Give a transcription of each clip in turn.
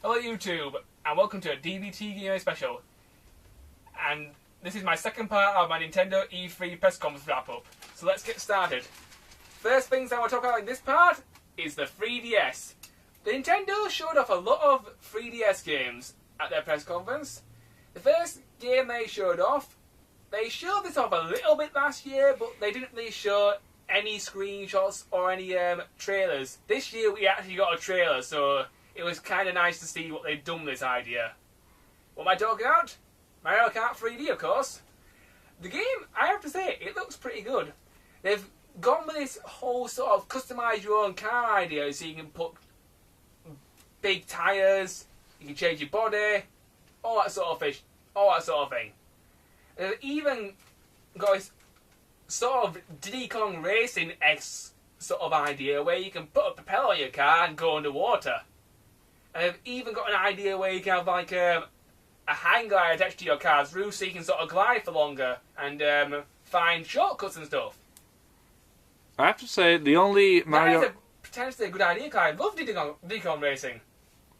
Hello YouTube, and welcome to a D.B.T Game Special. And this is my second part of my Nintendo E3 press conference wrap-up. So let's get started. First things I want to talk about in this part is the 3DS. The Nintendo showed off a lot of 3DS games at their press conference. The first game they showed this off a little bit last year, but they didn't really show any screenshots or any trailers. This year we actually got a trailer, so it was kind of nice to see what they'd done with this idea. What am I talking about? Mario Kart 3D, of course. The game, I have to say, it looks pretty good. They've gone with this whole sort of customise your own car idea, so you can put big tyres, you can change your body, all that sort of thing. They've even got this sort of Diddy Kong Racing-esque sort of idea where you can put a propeller on your car and go underwater. And they've even got an idea where you can have like a hang glider attached to your car's roof so you can sort of glide for longer and find shortcuts and stuff. I have to say, the only Mario... That is potentially a good idea, because I love Diddy Kong Racing.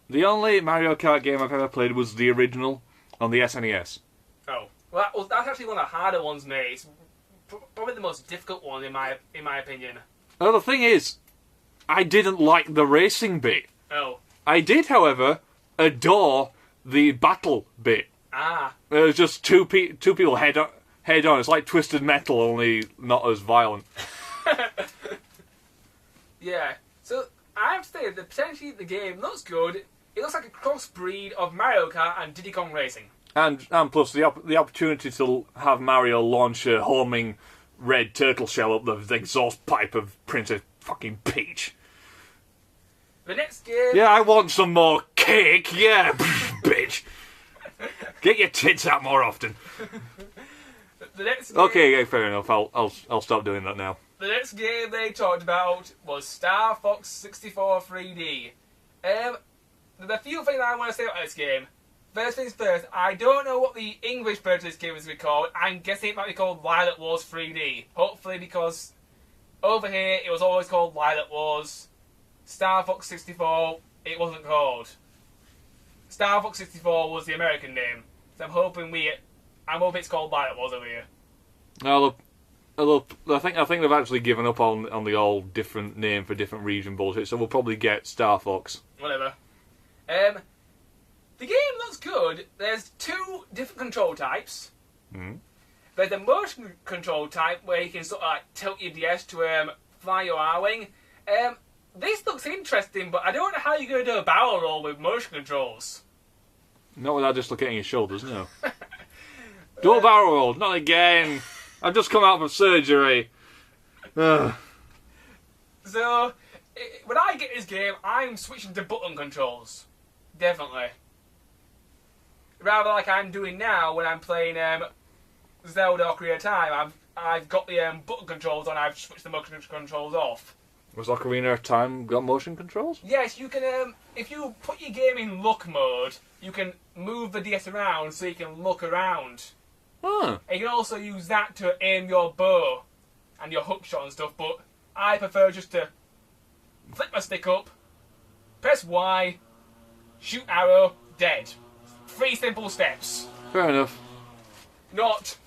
The only Mario Kart game I've ever played was the original on the SNES. Oh. Well, that's actually one of the harder ones, mate. It's probably the most difficult one, in my opinion. Oh, the thing is, I didn't like the racing bit. Oh. I did, however, adore the battle bit. Ah. It was just two people head on. It's like Twisted Metal, only not as violent. Yeah. So, I have to say that potentially the game looks good. It looks like a crossbreed of Mario Kart and Diddy Kong Racing. And plus the opportunity to have Mario launch a homing red turtle shell up the exhaust pipe of Princess fucking Peach. The next game... Yeah, I want some more cake, yeah, bitch. Get your tits out more often. The next game... Okay, yeah, fair enough. I'll stop doing that now. The next game they talked about was Star Fox 64 3D. There's a few things I want to say about this game. First things first, I don't know what the English version of this game is going to be called. I'm guessing it might be called Violet Wars 3D. Hopefully, because over here it was always called Violet Wars. Star Fox 64, it wasn't called. Star Fox 64 was the American name. So I'm hoping it's called Violet Wars over here. I think they've actually given up on the all different name for different region bullshit, so we'll probably get Star Fox. Whatever. The game looks good. There's two different control types. Mm. There's the motion control type where you can sort of like tilt your DS to fly your R-Wing. This looks interesting, but I don't know how you're going to do a barrel roll with motion controls. Not without dislocating your shoulders, no. Do a barrel roll, not again. I've just come out from surgery. Ugh. So, when I get this game, I'm switching to button controls. Definitely. Rather like I'm doing now when I'm playing Zelda Ocarina of Time. I've got the button controls on, I've switched the motion controls off. Was Ocarina of Time got motion controls? Yes, you can, if you put your game in look mode, you can move the DS around so you can look around. Huh. And you can also use that to aim your bow and your hookshot and stuff, but I prefer just to flip my stick up, press Y, shoot arrow, dead. 3 simple steps. Fair enough. Not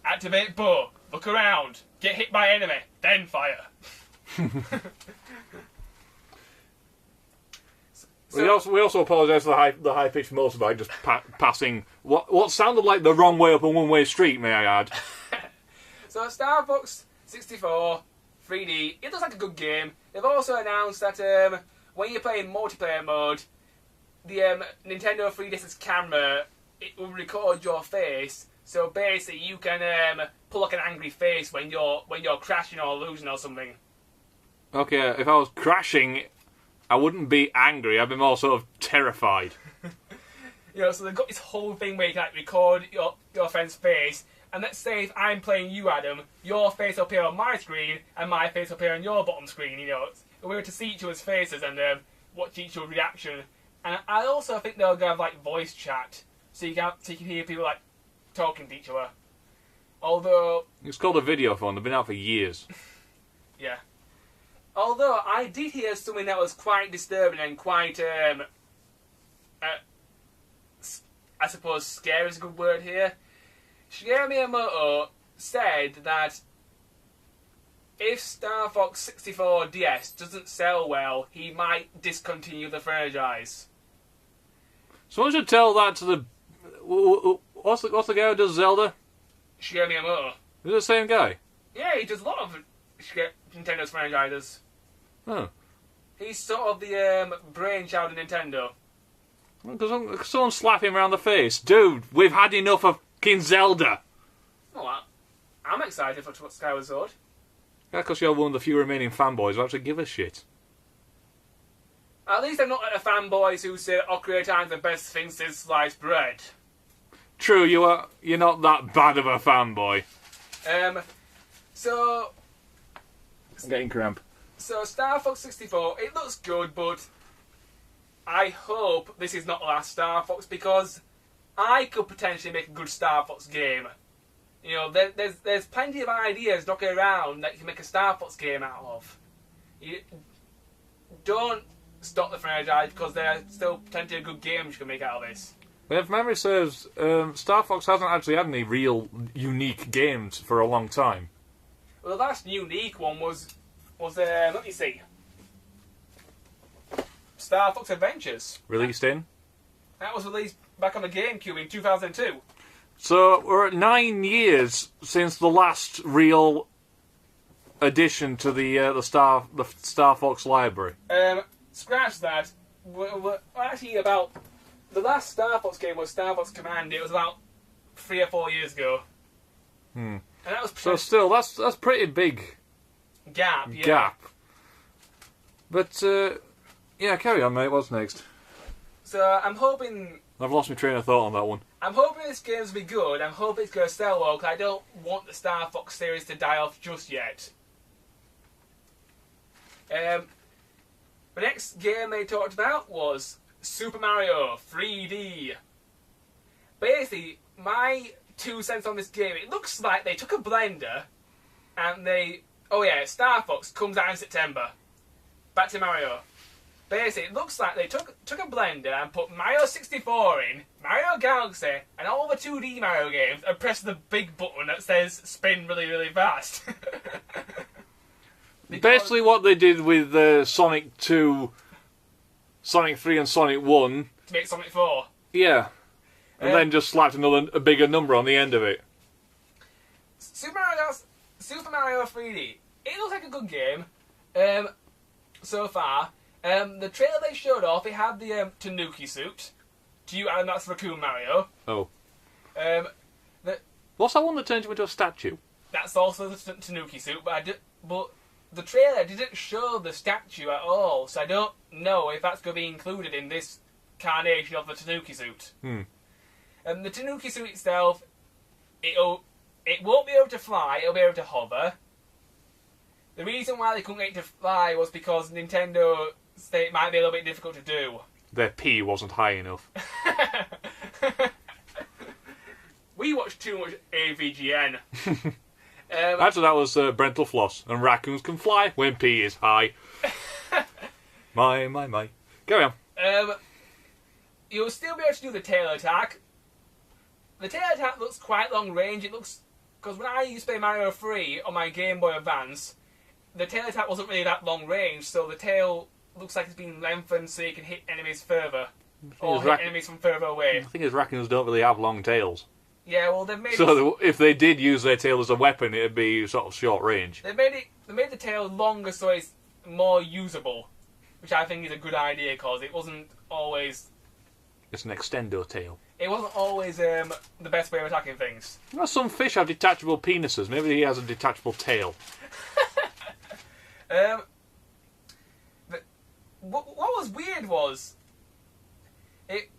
activate bow, look around, get hit by enemy, then fire. We also apologise for the high pitched motorbike just passing what sounded like the wrong way up a one-way street, may I add. So Star Fox 64 3D, it looks like a good game. They've also announced that when you play in multiplayer mode, the Nintendo 3DS's camera, it will record your face. So basically, you can pull like an angry face when you're crashing or losing or something. Okay, if I was crashing, I wouldn't be angry. I'd be more sort of terrified. So they've got this whole thing where you can like, record your friend's face. And let's say if I'm playing you, Adam, your face will appear on my screen and my face will appear on your bottom screen. We were to see each other's faces and watch each other's reaction. And I also think they'll have like voice chat, so you can hear people like talking to each other. Although it's called a video phone. They've been out for years. Yeah. Although I did hear something that was quite disturbing and quite, I suppose scary is a good word here. Shigeru Miyamoto said that if Star Fox 64 DS doesn't sell well, he might discontinue the franchise. Someone should tell that to the... What's the guy who does Zelda? Shigeru Miyamoto. Is it the same guy? Yeah, he does a lot of Nintendo's franchises. Oh. He's sort of the brainchild of Nintendo. Because someone slap him around the face. Dude, we've had enough of King Zelda. Well, I'm excited for Skyward Sword. Yeah, because you're one of the few remaining fanboys who actually give a shit. At least I'm not like the fanboys who say Ocarina of Time's the best thing since sliced bread. True, you're not that bad of a fanboy. So... I'm getting cramp. So, Star Fox 64, it looks good, but I hope this is not the last Star Fox, because I could potentially make a good Star Fox game. You know, there's plenty of ideas knocking around that you can make a Star Fox game out of. You don't stop the franchise, because there are still plenty of good games you can make out of this. Well, if memory serves, Star Fox hasn't actually had any real unique games for a long time. Well, the last unique one was let me see, Star Fox Adventures. Released in? That was released back on the GameCube in 2002. So we're at 9 years since the last real addition to the Star Fox library. Scratch that. We're actually about the last Star Fox game was Star Fox Command. It was about 3 or 4 years ago. And that was So still, that's pretty big gap. Yeah. gap. But yeah, carry on, mate. What's next? So I'm hoping. I've lost my train of thought on that one. I'm hoping this game's will be good. I'm hoping it's going to sell well, because I don't want the Star Fox series to die off just yet. The next game they talked about was Super Mario 3D. Basically, my 2 cents on this game, it looks like they took a blender and they... Oh yeah, Star Fox comes out in September. Back to Mario. Basically, it looks like they took a blender and put Mario 64 in, Mario Galaxy, and all the 2D Mario games, and pressed the big button that says spin really, really fast. Basically what they did with Sonic 2, Sonic 3 and Sonic 1. To make Sonic 4. Yeah. And then just slapped a bigger number on the end of it. Super Mario 3D. It looks like a good game. So far. The trailer they showed off, it had the Tanuki suit. To you, Alan, that's Raccoon Mario. Oh. What's that one that turns you into a statue? That's also the Tanuki suit, but the trailer didn't show the statue at all, so I don't know if that's going to be included in this carnation of the Tanuki suit. The Tanuki suit itself, it won't be able to fly, it'll be able to hover. The reason why they couldn't get it to fly was because Nintendo said it might be a little bit difficult to do. Their P wasn't high enough. We watched too much AVGN. Actually, that was Brental Floss, and raccoons can fly when P is high. My. Carry on. You'll still be able to do the tail attack. The tail attack looks quite long range. It looks... Because when I used to play Mario 3 on my Game Boy Advance, the tail attack wasn't really that long range, so the tail looks like it's been lengthened so you can hit enemies further. Or hit enemies from further away. The thing is, raccoons don't really have long tails. Yeah, well, they've made So if they did use their tail as a weapon, it'd be sort of short range. They made the tail longer so it's more usable, which I think is a good idea, because it wasn't always... It's an extendo tail. It wasn't always the best way of attacking things. You know, some fish have detachable penises. Maybe he has a detachable tail. What was weird was it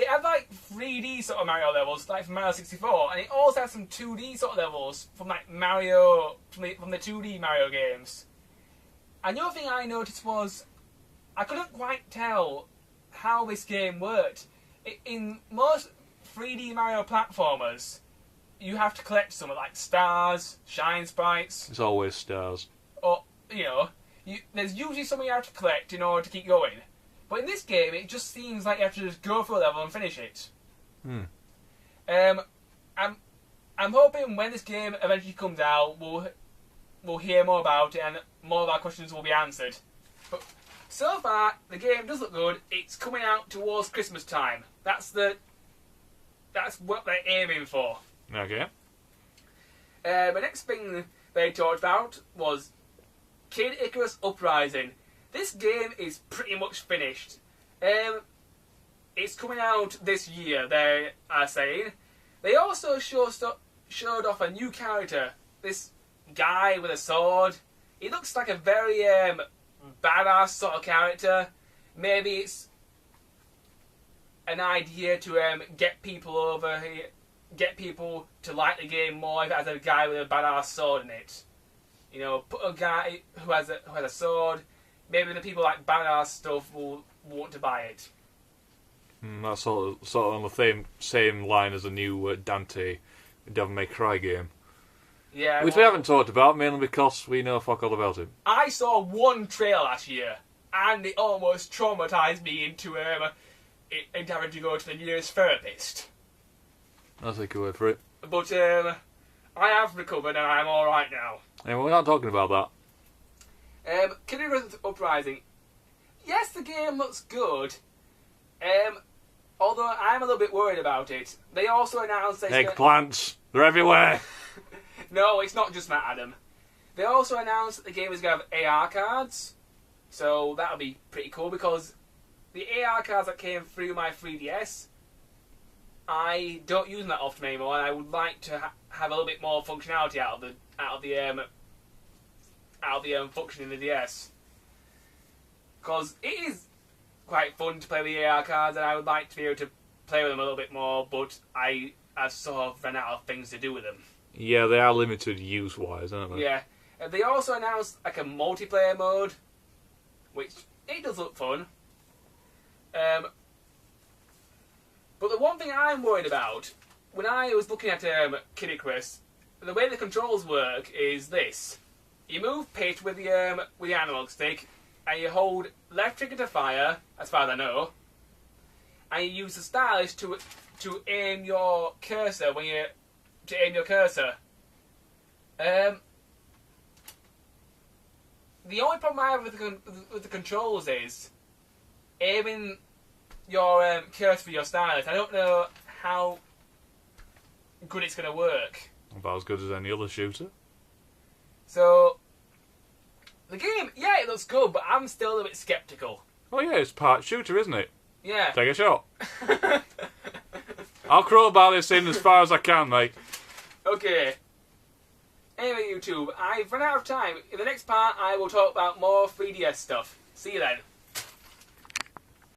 had like 3D sort of Mario levels, like from Mario 64, and it also had some 2D sort of levels from like Mario from the 2D Mario games. And the other thing I noticed was I couldn't quite tell how this game worked. In most 3D Mario platformers, you have to collect something like stars, shine sprites. It's always stars. Or, you know, there's usually something you have to collect in order to keep going. But in this game, it just seems like you have to just go through a level and finish it. I'm hoping when this game eventually comes out, we'll hear more about it and more of our questions will be answered. But so far, the game does look good. It's coming out towards Christmas time. That's what they're aiming for. Okay. The next thing they talked about was Kid Icarus Uprising. This game is pretty much finished. It's coming out this year, they are saying. They also showed off a new character. This guy with a sword. He looks like a very badass sort of character. Maybe it's an idea to get people over here, get people to like the game more if it has a guy with a badass sword in it. You know, put a guy who has a sword. Maybe the people like badass stuff will want to buy it. That's sort of on the same line as the new Dante Devil May Cry game. Yeah, which we haven't talked about, mainly because we know fuck all about it. I saw one trailer last year, and it almost traumatised me into having to go to the nearest therapist. I'll take your word for it. But I have recovered and I'm alright now. Anyway, we're not talking about that. Kid Icarus Uprising. Yes, the game looks good. Although I'm a little bit worried about it. They also announced... Eggplants! They're everywhere! No, it's not just that, Adam. They also announced that the game is going to have AR cards. So that'll be pretty cool because the AR cards that came through my 3DS, I don't use them that often anymore, and I would like to have a little bit more functionality out of the function in the DS. Because it is quite fun to play with the AR cards, and I would like to be able to play with them a little bit more, but I have sort of run out of things to do with them. Yeah, they are limited use-wise, aren't they? Yeah. They also announced like a multiplayer mode, which it does look fun. But the one thing I'm worried about, when I was looking at Kid Icarus, the way the controls work is this. You move pitch with the analog stick, and you hold left trigger to fire, as far as I know, and you use the stylus to aim your cursor The only problem I have with the controls is aiming your cursor for your stylus. I don't know how good it's going to work. About as good as any other shooter. So, the game, yeah, it looks good, but I'm still a little bit sceptical. Oh yeah, it's part shooter, isn't it? Yeah. Take a shot. I'll crowbar this in as far as I can, mate. Okay. Anyway, YouTube, I've run out of time. In the next part, I will talk about more 3DS stuff. See you then.